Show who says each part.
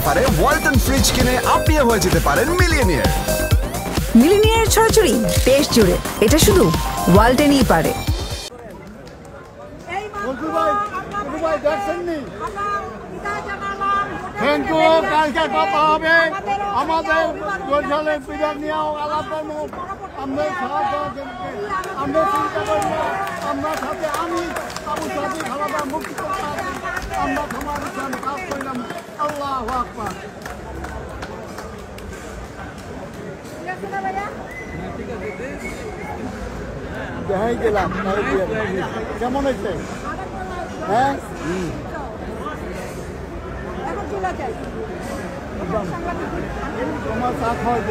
Speaker 1: অফারে ওয়ালটন ফ্রিজ কিনে আপনিও হয়ে যেতে পারেন মিলিয়নিয়ার।
Speaker 2: মিলিয়নিয়ার ছড়াছড়ি দেশ জুড়ে, এটা শুধু ওয়ালটনই পারে।
Speaker 3: কালকে কথা হবে আমাদের বরিশালের পিজার নিয়েও আলাপ করবো। আমরা আমরা চিন্তা করবো, আমরা সাথে আমি আবু সাথে খালাদা মুক্তি করতে আমরা সমাজ কাজ করলাম। আল্লাহু আকবার। দেখাই গেলাম কেমন হয়েছে? হ্যাঁ তোমার চা খাওয়াই